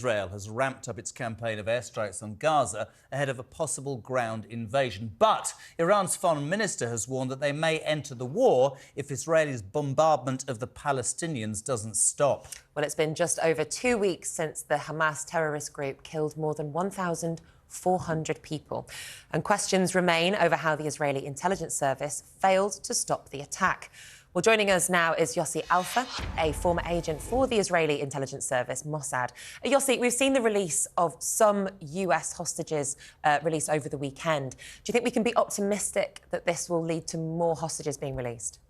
Israel has ramped up its campaign of airstrikes on Gaza ahead of a possible ground invasion. But Iran's foreign minister has warned that they may enter the war if Israel's bombardment of the Palestinians doesn't stop. Well, it's been just over 2 weeks since the Hamas terrorist group killed more than 1,400 people. And questions remain over how the Israeli intelligence service failed to stop the attack. Well, joining us now is Yossi Alpher, a former agent for the Israeli intelligence service, Mossad. Yossi, we've seen the release of some US hostages released over the weekend. Do you think we can be optimistic that this will lead to more hostages being released?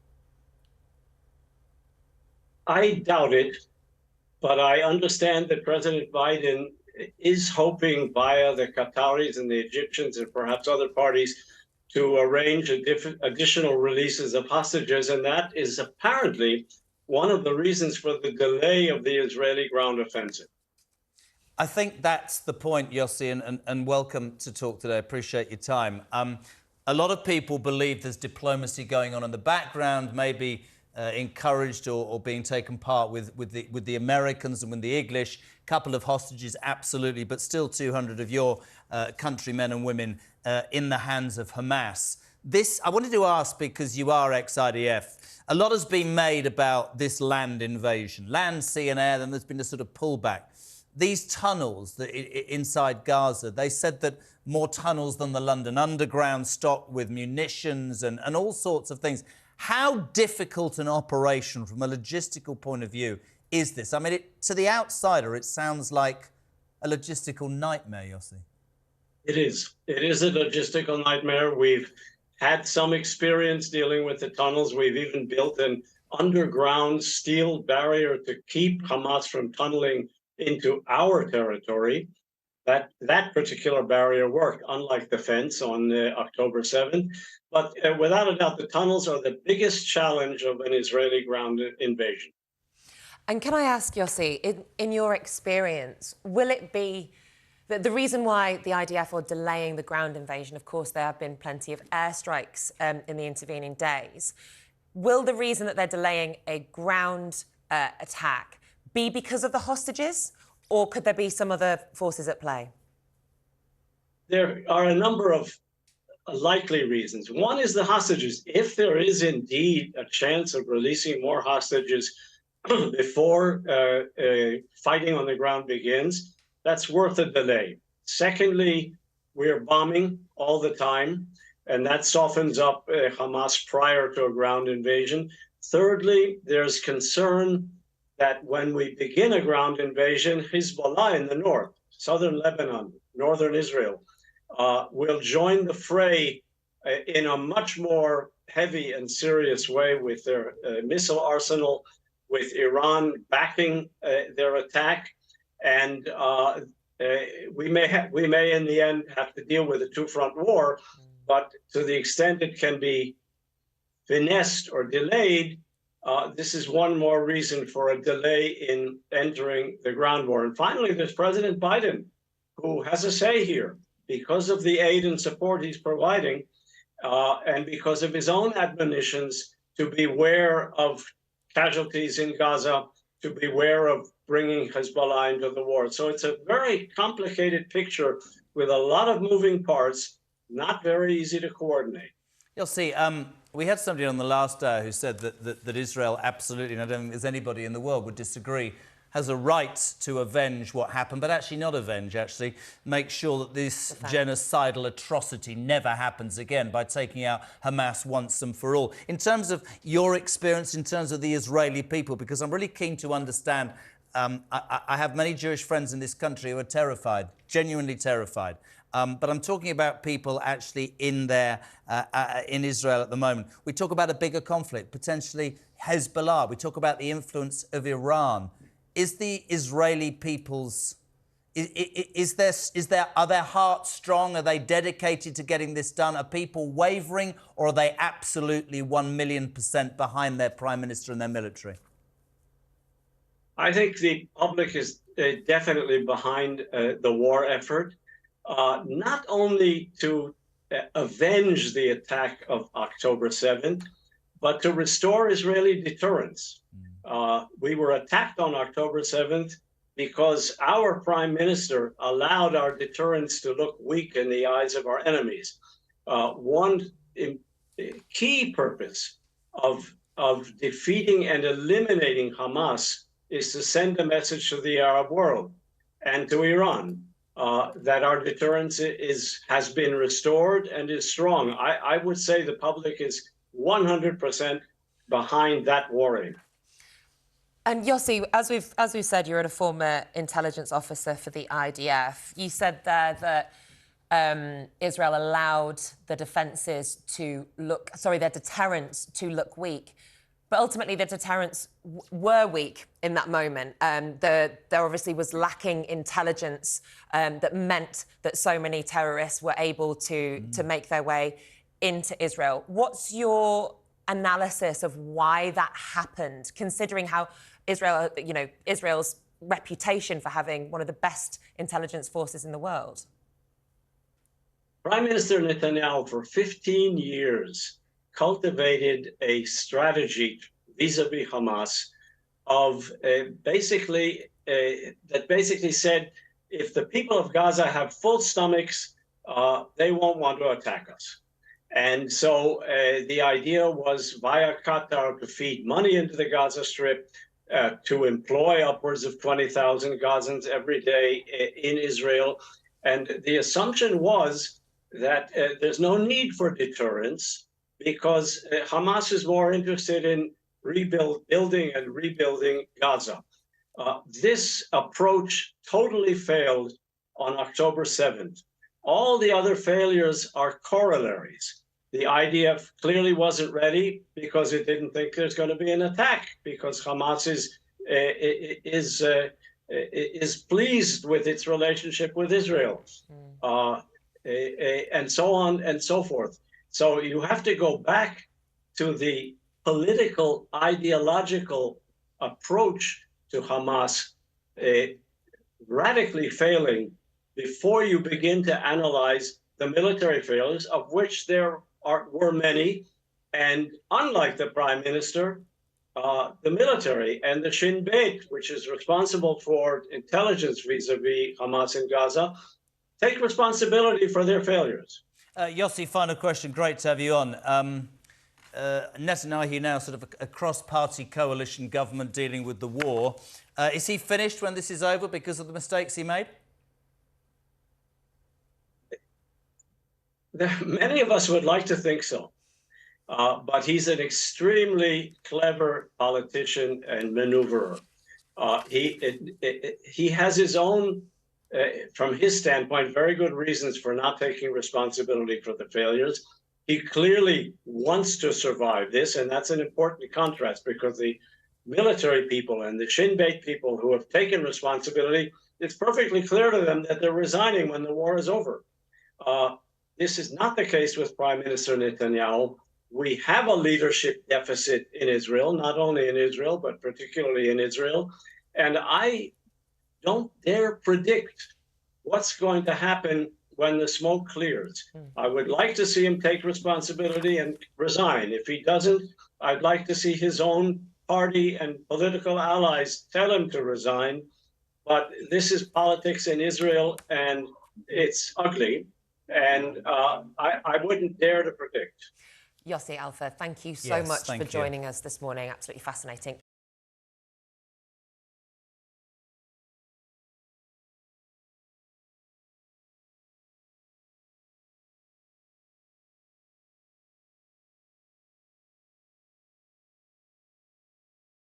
I doubt it, but I understand that President Biden is hoping via the Qataris and the Egyptians and perhaps other parties to arrange additional releases of hostages, and that is apparently one of the reasons for the delay of the Israeli ground offensive. I think that's the point, Yossi, and welcome to Talk today. Appreciate your time. A lot of people believe there's diplomacy going on in the background, maybe encouraged or being taken part with the Americans and with the English. Couple of hostages, absolutely, but still 200 of your countrymen and women in the hands of Hamas. This, I wanted to ask, because you are ex-IDF, a lot has been made about this land invasion, land, sea and air, then there's been a sort of pullback. These tunnels that inside Gaza, they said that more tunnels than the London Underground, stocked with munitions and all sorts of things. How difficult an operation from a logistical point of view is this? I mean, to the outsider, it sounds like a logistical nightmare, Yossi. It is. It is a logistical nightmare. We've had some experience dealing with the tunnels. We've even built an underground steel barrier to keep Hamas from tunneling into our territory. That particular barrier worked, unlike the fence on October 7th. But without a doubt, the tunnels are the biggest challenge of an Israeli ground invasion. And can I ask, Yossi, in your experience, will it be the reason why the IDF are delaying the ground invasion? Of course, there have been plenty of airstrikes in the intervening days. Will the reason that they're delaying a ground attack be because of the hostages, or could there be some other forces at play? There are a number of likely reasons. One is the hostages. If there is indeed a chance of releasing more hostages before fighting on the ground begins, that's worth a delay. Secondly, we're bombing all the time, and that softens up Hamas prior to a ground invasion. Thirdly, there's concern that when we begin a ground invasion, Hezbollah in the north, southern Lebanon, northern Israel, will join the fray in a much more heavy and serious way with their missile arsenal, with Iran backing their attack. And we may in the end have to deal with a two-front war, but to the extent it can be finessed or delayed, this is one more reason for a delay in entering the ground war. And finally, there's President Biden, who has a say here because of the aid and support he's providing, and because of his own admonitions to beware of casualties in Gaza, to beware of bringing Hezbollah into the war. So it's a very complicated picture with a lot of moving parts, not very easy to coordinate. You'll see, we had somebody on the last hour who said that Israel absolutely, and I don't think there's anybody in the world would disagree, has a right to avenge what happened, but actually not avenge, actually make sure that this genocidal atrocity never happens again by taking out Hamas once and for all. In terms of your experience, in terms of the Israeli people, because I'm really keen to understand, I have many Jewish friends in this country who are terrified, genuinely terrified. But I'm talking about people actually in Israel at the moment. We talk about a bigger conflict, potentially Hezbollah. We talk about the influence of Iran. Is the Israeli people's, are their hearts strong? Are they dedicated to getting this done? Are people wavering, or are they absolutely 1,000,000% behind their prime minister and their military? I think the public is definitely behind the war effort, not only to avenge the attack of October 7th, but to restore Israeli deterrence. We were attacked on October 7th because our prime minister allowed our deterrence to look weak in the eyes of our enemies. One key purpose of defeating and eliminating Hamas is to send a message to the Arab world and to Iran that our deterrence has been restored and is strong. I would say the public is 100% behind that warning. And Yossi, as we've said, you're a former intelligence officer for the IDF. You said there that Israel allowed the defences to look, their deterrents to look weak. But ultimately, the deterrents were weak in that moment. There obviously was lacking intelligence that meant that so many terrorists were able to make their way into Israel. What's your analysis of why that happened, considering how Israel's reputation for having one of the best intelligence forces in the world? Prime Minister Netanyahu, for 15 years, cultivated a strategy vis-a-vis Hamas of that basically said, if the people of Gaza have full stomachs, they won't want to attack us. And so the idea was via Qatar to feed money into the Gaza Strip, to employ upwards of 20,000 Gazans every day in Israel. And the assumption was that there's no need for deterrence because Hamas is more interested in building and rebuilding Gaza. This approach totally failed on October 7th. All the other failures are corollaries. The IDF clearly wasn't ready because it didn't think there's going to be an attack, because Hamas is pleased with its relationship with Israel, and so on and so forth. So you have to go back to the political, ideological approach to Hamas, radically failing before you begin to analyze the military failures, of which there were many. And unlike the prime minister, the military and the Shin Bet, which is responsible for intelligence vis-a-vis Hamas in Gaza, take responsibility for their failures. Yossi, final question. Great to have you on. Netanyahu now sort of a cross-party coalition government dealing with the war. Is he finished when this is over because of the mistakes he made? Many of us would like to think so, but he's an extremely clever politician and maneuverer. He has his own, from his standpoint, very good reasons for not taking responsibility for the failures. He clearly wants to survive this, and that's an important contrast, because the military people and the Shin Bet people who have taken responsibility, it's perfectly clear to them that they're resigning when the war is over. This is not the case with Prime Minister Netanyahu. We have a leadership deficit in Israel, not only in Israel, but particularly in Israel. And I don't dare predict what's going to happen when the smoke clears. I would like to see him take responsibility and resign. If he doesn't, I'd like to see his own party and political allies tell him to resign. But this is politics in Israel, and it's ugly. And I wouldn't dare to predict. Yossi Alpher, thank you so much for joining us this morning. Absolutely fascinating.